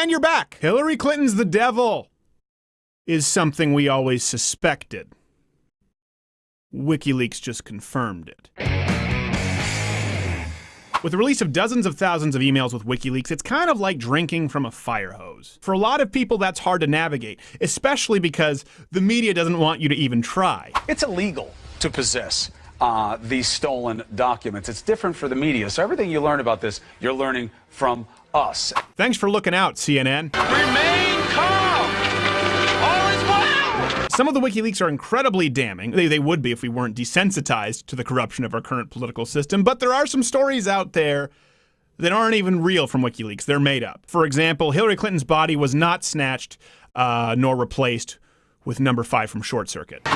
And you're back. Hillary Clinton's the devil is something we always suspected. WikiLeaks just confirmed it. With the release of dozens of thousands of emails with WikiLeaks, it's kind of like drinking from a fire hose. For a lot of people, that's hard to navigate, especially because the media doesn't want you to even try. It's illegal to possess these stolen documents. It's different for the media. So everything you learn about this, you're learning from us. Thanks for looking out, CNN. Remain calm. All is well. Some of the WikiLeaks are incredibly damning. They would be if we weren't desensitized to the corruption of our current political system. But there are some stories out there that aren't even real from WikiLeaks. They're made up. For example, Hillary Clinton's body was not snatched nor replaced with number 5 from Short Circuit.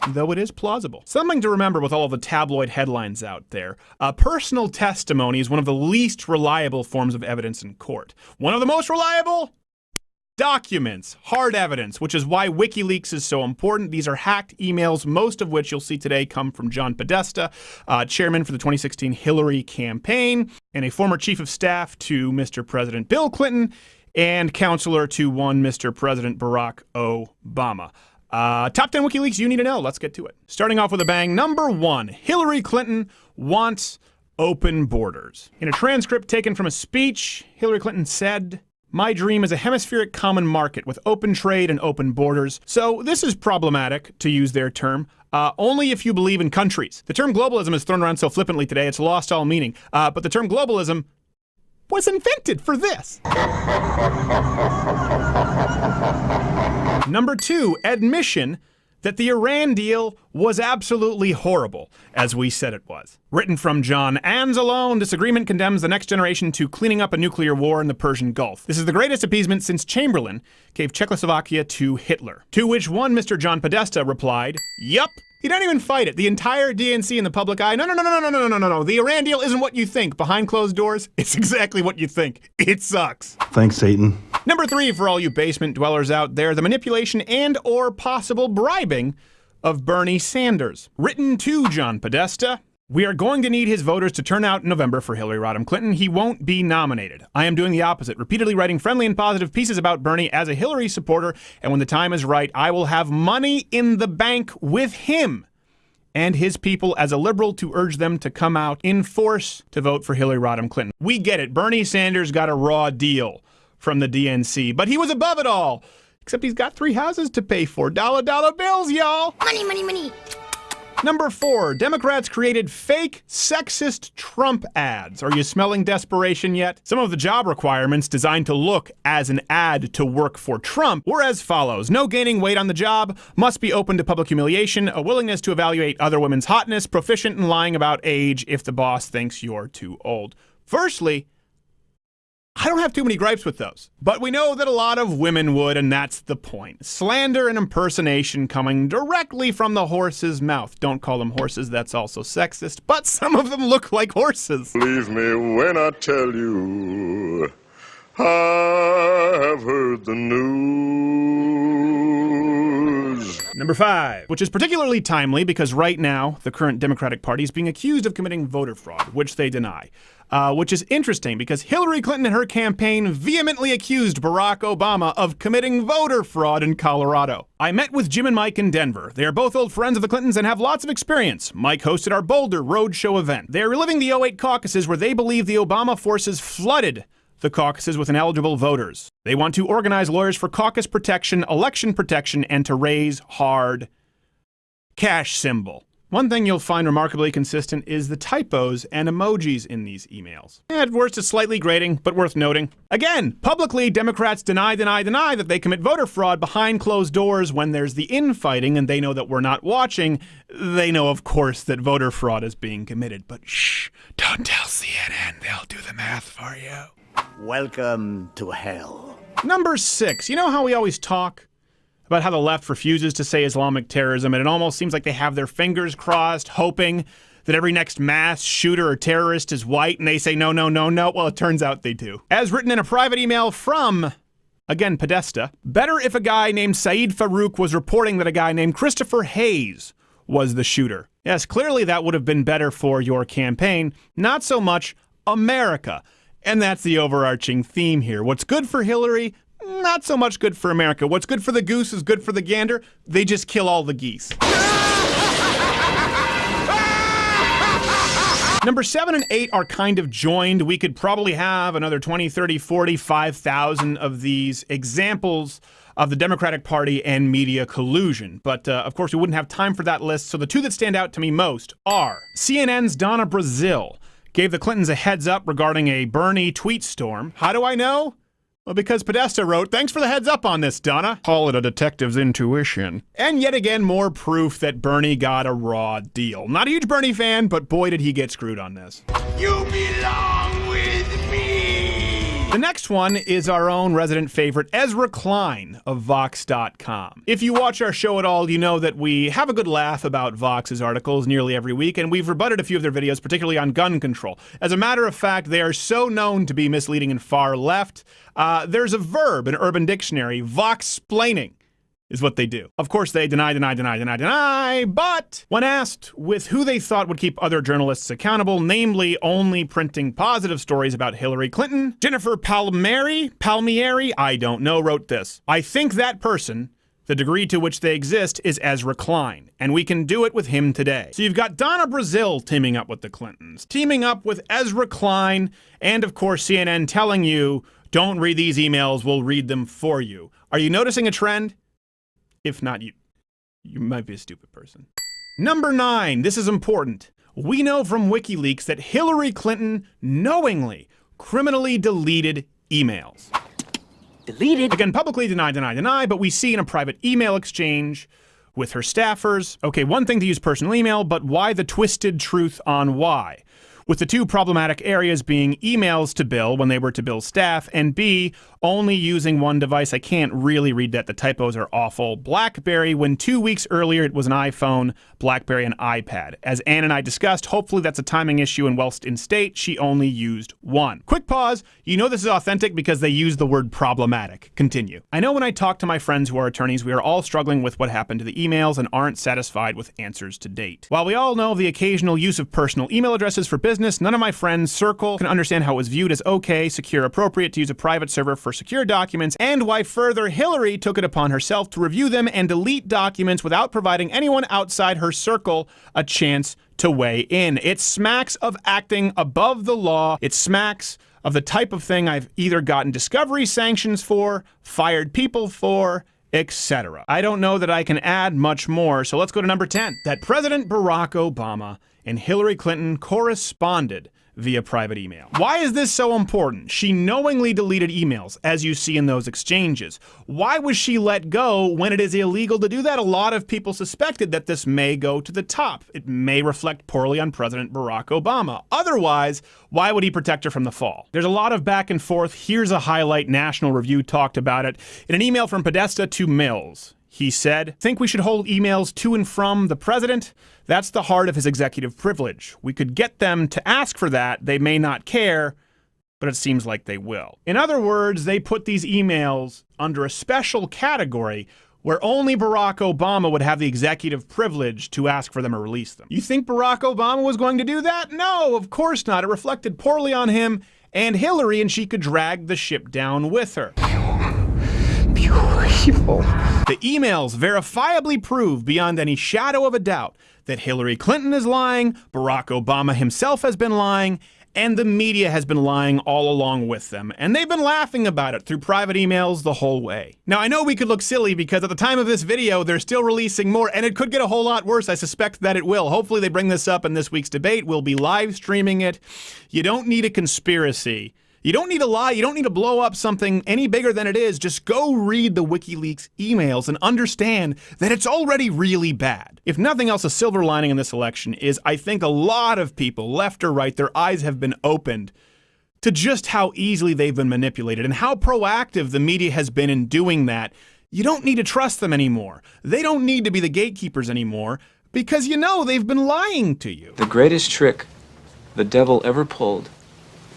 Though it is plausible. Something to remember with all of the tabloid headlines out there. Personal testimony is one of the least reliable forms of evidence in court. One of the most reliable? Documents, hard evidence, which is why WikiLeaks is so important. These are hacked emails, most of which you'll see today come from John Podesta, chairman for the 2016 Hillary campaign, and a former chief of staff to Mr. President Bill Clinton, and counselor to one Mr. President Barack Obama. Top 10 WikiLeaks you need to know. Let's get to it. Starting off with a bang. Number 1, Hillary Clinton wants open borders. In a transcript taken from a speech, Hillary Clinton said, "My dream is a hemispheric common market with open trade and open borders." So this is problematic, to use their term, only if you believe in countries. The term globalism is thrown around so flippantly today, it's lost all meaning. But the term globalism was invented for this. Number 2, admission that the Iran deal was absolutely horrible, as we said it was. Written from John Anzalone, this agreement condemns the next generation to cleaning up a nuclear war in the Persian Gulf. This is the greatest appeasement since Chamberlain gave Czechoslovakia to Hitler. To which one Mr. John Podesta replied, "Yup." He didn't even fight it. The entire DNC in the public eye. No. The Iran deal isn't what you think. Behind closed doors, it's exactly what you think. It sucks. Thanks, Satan. Number 3, for all you basement dwellers out there, the manipulation and or possible bribing of Bernie Sanders. Written to John Podesta. "We are going to need his voters to turn out in November for Hillary Rodham Clinton. He won't be nominated. I am doing the opposite, repeatedly writing friendly and positive pieces about Bernie as a Hillary supporter, and when the time is right, I will have money in the bank with him and his people as a liberal to urge them to come out in force to vote for Hillary Rodham Clinton." We get it. Bernie Sanders got a raw deal from the DNC, but he was above it all. Except he's got 3 houses to pay for. Dollar bills, y'all. Money. Number 4, Democrats created fake sexist Trump ads. Are you smelling desperation yet? Some of the job requirements designed to look as an ad to work for Trump were as follows. No gaining weight on the job, must be open to public humiliation, a willingness to evaluate other women's hotness, proficient in lying about age if the boss thinks you're too old. Firstly, I don't have too many gripes with those, but we know that a lot of women would, and that's the point. Slander and impersonation coming directly from the horse's mouth. Don't call them horses, that's also sexist, but some of them look like horses. Believe me when I tell you, I have heard the news. Number 5, which is particularly timely because right now, the current Democratic Party is being accused of committing voter fraud, which they deny. Which is interesting because Hillary Clinton and her campaign vehemently accused Barack Obama of committing voter fraud in Colorado. I met with Jim and Mike in Denver. They are both old friends of the Clintons and have lots of experience. Mike hosted our Boulder Roadshow event. They are reliving the 2008 caucuses where they believe the Obama forces flooded the caucuses with ineligible voters. They want to organize lawyers for caucus protection, election protection, and to raise hard cash symbol. One thing you'll find remarkably consistent is the typos and emojis in these emails. At worst, it's slightly grating, but worth noting. Again, publicly, Democrats deny that they commit voter fraud behind closed doors when there's the infighting and they know that we're not watching. They know, of course, that voter fraud is being committed. But shh, don't tell CNN. They'll do the math for you. Welcome to hell. Number 6. You know how we always talk about how the left refuses to say Islamic terrorism, and it almost seems like they have their fingers crossed, hoping that every next mass shooter or terrorist is white, and they say no. Well, it turns out they do. As written in a private email from, again, Podesta, better if a guy named Saeed Farouk was reporting that a guy named Christopher Hayes was the shooter. Yes, clearly that would have been better for your campaign. Not so much America. And that's the overarching theme here. What's good for Hillary? Not so much good for America. What's good for the goose is good for the gander. They just kill all the geese. Number 7 and 8 are kind of joined. We could probably have another 20, 30, 40, 5,000 of these examples of the Democratic Party and media collusion. But of course, we wouldn't have time for that list. So the two that stand out to me most are CNN's Donna Brazile gave the Clintons a heads up regarding a Bernie tweet storm. How do I know? Well, because Podesta wrote, "Thanks for the heads up on this, Donna." Call it a detective's intuition. And yet again, more proof that Bernie got a raw deal. Not a huge Bernie fan, but boy did he get screwed on this. You belong with me! The next one is our own resident favorite, Ezra Klein of Vox.com. If you watch our show at all, you know that we have a good laugh about Vox's articles nearly every week, and we've rebutted a few of their videos, particularly on gun control. As a matter of fact, they are so known to be misleading and far left. There's a verb in Urban Dictionary, Vox-splaining is what they do. Of course, they deny, but when asked with who they thought would keep other journalists accountable, namely only printing positive stories about Hillary Clinton, Jennifer Palmieri, I don't know, wrote this. "I think that person, the degree to which they exist, is Ezra Klein, and we can do it with him today." So you've got Donna Brazile teaming up with the Clintons, teaming up with Ezra Klein, and of course CNN telling you, don't read these emails, we'll read them for you. Are you noticing a trend? If not, you might be a stupid person. Number 9, this is important. We know from WikiLeaks that Hillary Clinton knowingly, criminally deleted emails. Deleted? Again, publicly deny, but we see in a private email exchange with her staffers. Okay, one thing to use personal email, but why the twisted truth on why? With the two problematic areas being emails to Bill when they were to Bill's staff, and B, only using one device. I can't really read that. The typos are awful. BlackBerry, when 2 weeks earlier it was an iPhone, BlackBerry, and iPad. As Ann and I discussed, hopefully that's a timing issue, and whilst in state, she only used one. Quick pause. You know this is authentic because they use the word problematic. Continue. I know when I talk to my friends who are attorneys, we are all struggling with what happened to the emails and aren't satisfied with answers to date. While we all know the occasional use of personal email addresses for business, none of my friends' circle can understand how it was viewed as okay, secure, appropriate to use a private server for secure documents, and why further Hillary took it upon herself to review them and delete documents without providing anyone outside her circle a chance to weigh in. It smacks of acting above the law. It smacks of the type of thing I've either gotten discovery sanctions for, fired people for, etc. I don't know that I can add much more, so let's go to number 10. That President Barack Obama and Hillary Clinton corresponded via private email. Why is this so important? She knowingly deleted emails, as you see in those exchanges. Why was she let go when it is illegal to do that? A lot of people suspected that this may go to the top. It may reflect poorly on President Barack Obama. Otherwise, why would he protect her from the fall? There's a lot of back and forth. Here's a highlight. National Review talked about it in an email from Podesta to Mills. He said, "Think we should hold emails to and from the president? That's the heart of his executive privilege. We could get them to ask for that. They may not care, but it seems like they will." In other words, they put these emails under a special category where only Barack Obama would have the executive privilege to ask for them or release them. You think Barack Obama was going to do that? No, of course not. It reflected poorly on him and Hillary, and she could drag the ship down with her. Evil. The emails verifiably prove beyond any shadow of a doubt that Hillary Clinton is lying, Barack Obama himself has been lying, and the media has been lying all along with them. And they've been laughing about it through private emails the whole way. Now, I know we could look silly because at the time of this video, they're still releasing more, and it could get a whole lot worse. I suspect that it will. Hopefully they bring this up in this week's debate. We'll be live streaming it. You don't need a conspiracy. You don't need to lie. You don't need to blow up something any bigger than it is. Just go read the WikiLeaks emails and understand that it's already really bad. If nothing else, a silver lining in this election is I think a lot of people, left or right, their eyes have been opened to just how easily they've been manipulated and how proactive the media has been in doing that. You don't need to trust them anymore. They don't need to be the gatekeepers anymore because you know they've been lying to you. The greatest trick the devil ever pulled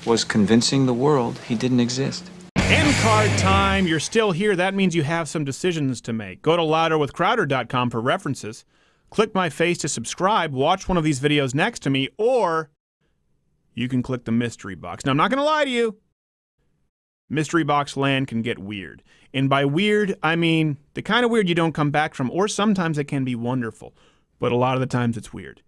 was convincing the world he didn't exist. End card time. You're still here. That means you have some decisions to make. Go to louderwithcrowder.com for references. Click my face to subscribe. Watch one of these videos next to me, or you can click the mystery box. Now, I'm not going to lie to you. Mystery box land can get weird. And by weird, I mean the kind of weird you don't come back from, or sometimes it can be wonderful. But a lot of the times it's weird.